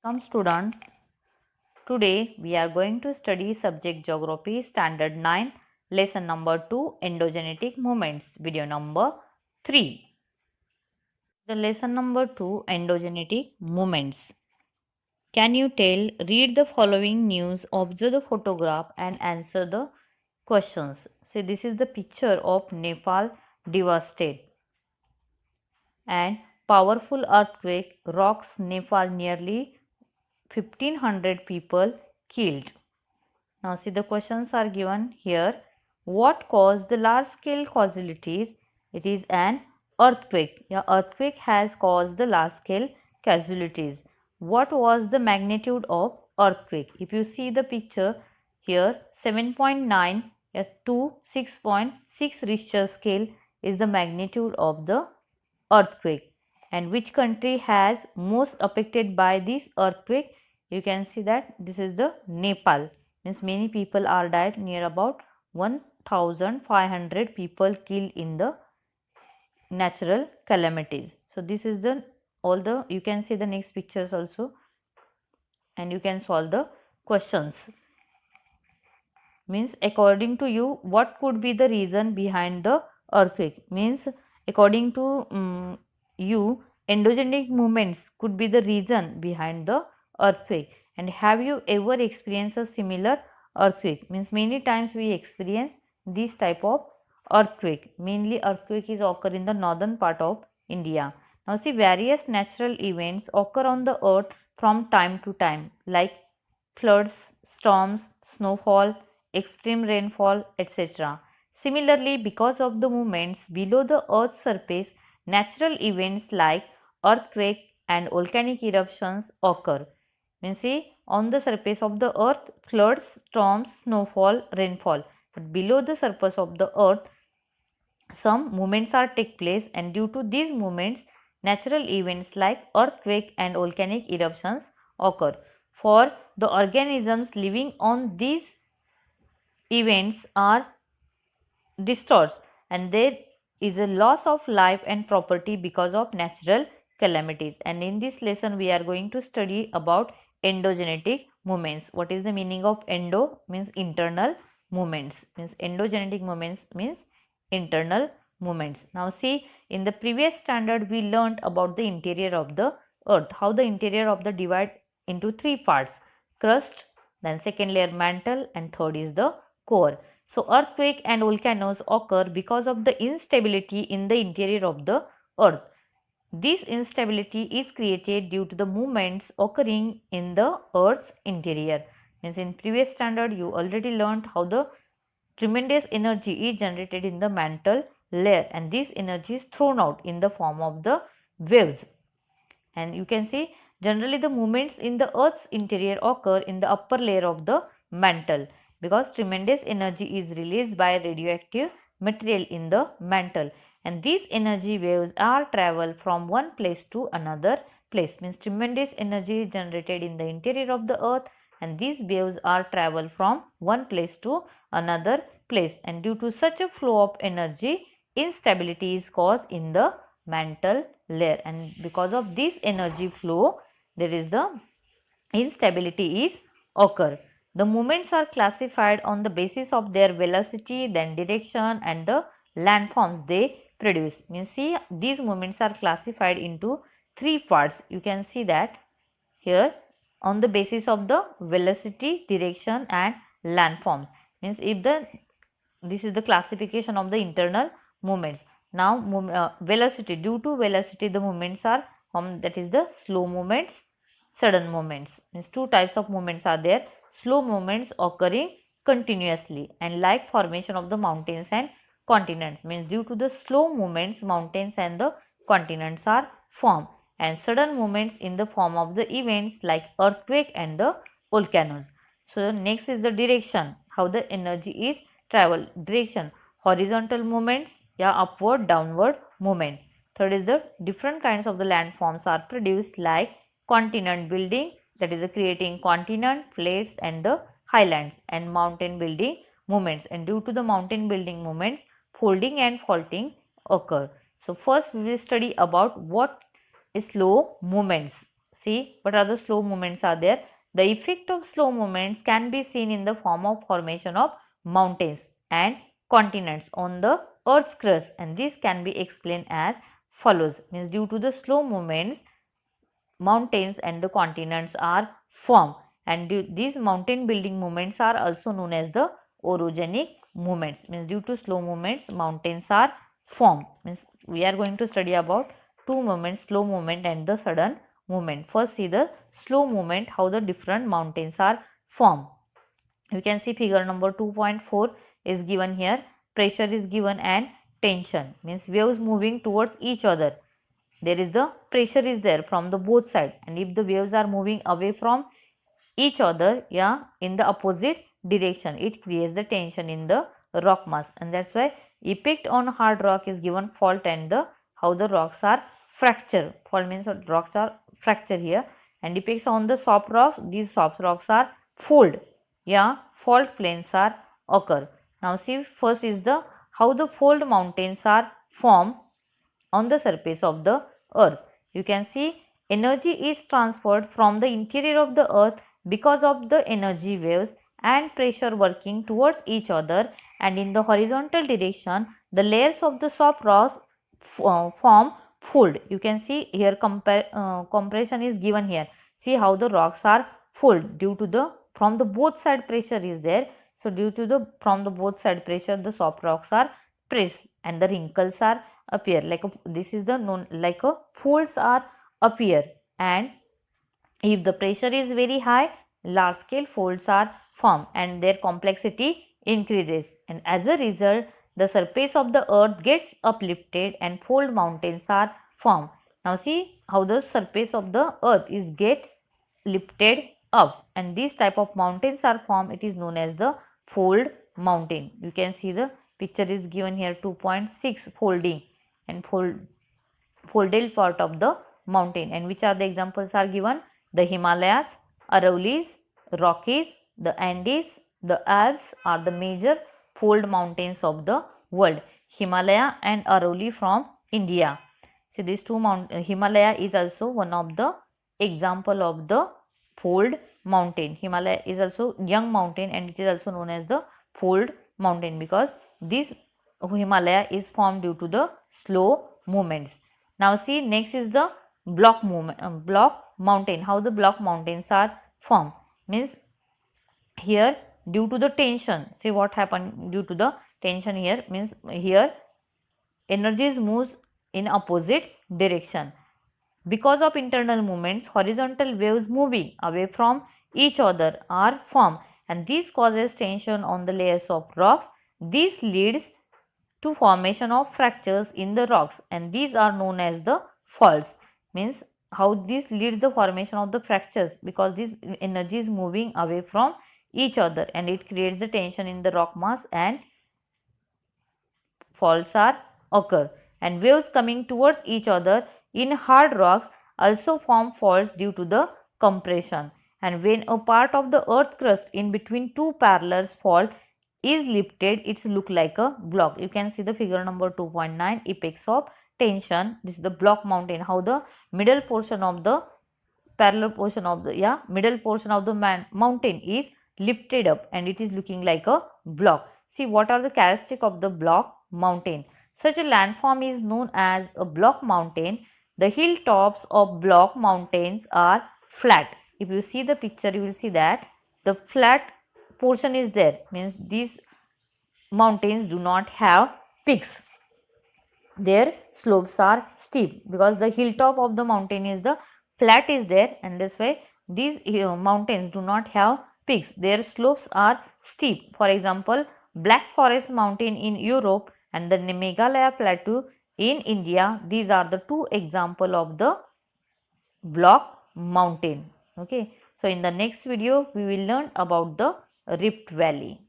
Welcome students. Today we are going to study subject geography standard 9 lesson number 2 endogenetic movements video number 3. The lesson number 2 endogenetic movements. Can you tell, read the following news, observe the photograph and answer the questions. See, this is the picture of Nepal devastated and powerful earthquake rocks Nepal, nearly 1500 people killed. Now see, the questions are given here. What caused the large scale casualties? It is an earthquake. Yeah, earthquake has caused the large scale casualties. What was the magnitude of earthquake? If you see the picture here, 7.9 to 6.6 Richter scale is the magnitude of the earthquake. And which country has most affected by this earthquake? You can see that this is the Nepal. Means many people are died, near about 1500 people killed in the natural calamities. So this is the all the, you can see the next pictures also and you can solve the questions. Means according to you, what could be the reason behind the earthquake? Means according to you, endogenic movements could be the reason behind the earthquake. And have you ever experienced a similar earthquake? Means many times we experience this type of earthquake. Mainly earthquake is occur in the northern part of India. Now see, various natural events occur on the earth from time to time, like floods, storms, snowfall, extreme rainfall, etc. Similarly, because of the movements below the earth's surface, natural events like earthquake and volcanic eruptions occur. Means see, on the surface of the earth, floods, storms, snowfall, rainfall. But below the surface of the earth, some movements are take place, and due to these movements, natural events like earthquake and volcanic eruptions occur. For the organisms living on these events are distorted, and there is a loss of life and property because of natural calamities. And in this lesson we are going to study about endogenetic movements. What is the meaning of endo? Means internal movements. Means endogenetic movements means internal movements. Now see, in the previous standard we learnt about the interior of the earth, how the interior of the divide into three parts: crust, then second layer mantle, and third is the core. So earthquake and volcanoes occur because of the instability in the interior of the earth. This instability is created due to the movements occurring in the earth's interior. Means in previous standard you already learned how the tremendous energy is generated in the mantle layer, and this energy is thrown out in the form of the waves. And you can see, generally the movements in the earth's interior occur in the upper layer of the mantle, because tremendous energy is released by radioactive material in the mantle, and these energy waves are travel from one place to another place. Means tremendous energy is generated in the interior of the earth, and these waves are travel from one place to another place, and due to such a flow of energy, instability is caused in the mantle layer, and because of this energy flow there is the instability is occur. The movements are classified on the basis of their velocity, then direction, and the landforms they produce. Means see, these movements are classified into three parts. You can see that here, on the basis of the velocity, direction, and landforms. Means if the, this is the classification of the internal movements. Now velocity, due to velocity the movements are that is the slow movements, sudden movements. Means two types of movements are there: slow movements occurring continuously, and like formation of the mountains and continents. Means due to the slow movements, mountains and the continents are formed, and sudden movements in the form of the events like earthquake and the volcanoes. So next is the direction, how the energy is travel. Direction, horizontal movements, yeah, upward, downward movement. Third is the different kinds of the landforms are produced, like continent building, that is the creating continent, plates and the highlands, and mountain building movements, and due to the mountain building movements, folding and faulting occur. So first we will study about what is slow movements. See what are the slow movements are there. The effect of slow movements can be seen in the form of formation of mountains and continents on the earth's crust, and this can be explained as follows. Means due to the slow movements, mountains and the continents are formed, and these mountain building movements are also known as the orogenic movements. Means due to slow movements, mountains are formed. Means we are going to study about two movements, slow movement and the sudden movement. First see the slow movement, how the different mountains are formed. You can see figure number 2.4 is given here. Pressure is given and tension, means waves moving towards each other. There is the pressure is there from the both side, and if the waves are moving away from each other, yeah, in the opposite direction, it creates the tension in the rock mass, and that's why effect on hard rock is given fault, and the how the rocks are fracture. Fault means rocks are fracture here, and effects on the soft rocks, these soft rocks are fold. Yeah, fault planes are occur. Now see, first is the how the fold mountains are formed on the surface of the earth. You can see energy is transferred from the interior of the earth because of the energy waves and pressure working towards each other, and in the horizontal direction the layers of the soft rocks form fold. You can see here compression is given here. See how the rocks are fold due to the from the both side pressure is there. So due to the from the both side pressure, the soft rocks are pressed and the wrinkles are appear like a, this is the known like a folds are appear, and if the pressure is very high, large scale folds are formed and their complexity increases, and as a result the surface of the earth gets uplifted and fold mountains are formed. Now see how the surface of the earth is get lifted up, and this type of mountains are formed. It is known as the fold mountain. You can see the picture is given here 2.6 folding and folded part of the mountain, and which are the examples are given: the Himalayas, Aravallis, Rockies, the Andes, the Alps are the major fold mountains of the world. Himalaya and Aravalli from India. See these two Himalaya is also one of the example of the fold mountain. Himalaya is also young mountain, and it is also known as the fold mountain because this Himalaya is formed due to the slow movements. Now see, next is the block movement, block mountain. How the block mountains are formed? Means here due to the tension. See what happened due to the tension here, means here energies moves in opposite direction. Because of internal movements, horizontal waves moving away from each other are formed, and this causes tension on the layers of rocks. This leads to formation of fractures in the rocks, and these are known as the faults. Means how this leads the formation of the fractures, because this energy is moving away from each other and it creates the tension in the rock mass and faults are occur, and waves coming towards each other in hard rocks also form faults due to the compression, and when a part of the earth crust in between two parallel fault is lifted, it look like a block. You can see the figure number 2.9 effects of tension. This is the block mountain, how the middle portion of the parallel portion of the middle portion of the mountain is lifted up and it is looking like a block. See what are the characteristics of the block mountain. Such a landform is known as a block mountain. The hilltops of block mountains are flat. If you see the picture, you will see that the flat portion is there, means these mountains do not have peaks. Their slopes are steep because the hilltop of the mountain is the flat is there, and this way these mountains do not have peaks. Their slopes are steep. For example, Black Forest mountain in Europe and the Meghalaya plateau in India. These are the two example of the block mountain. Okay. So in the next video we will learn about the Rift Valley.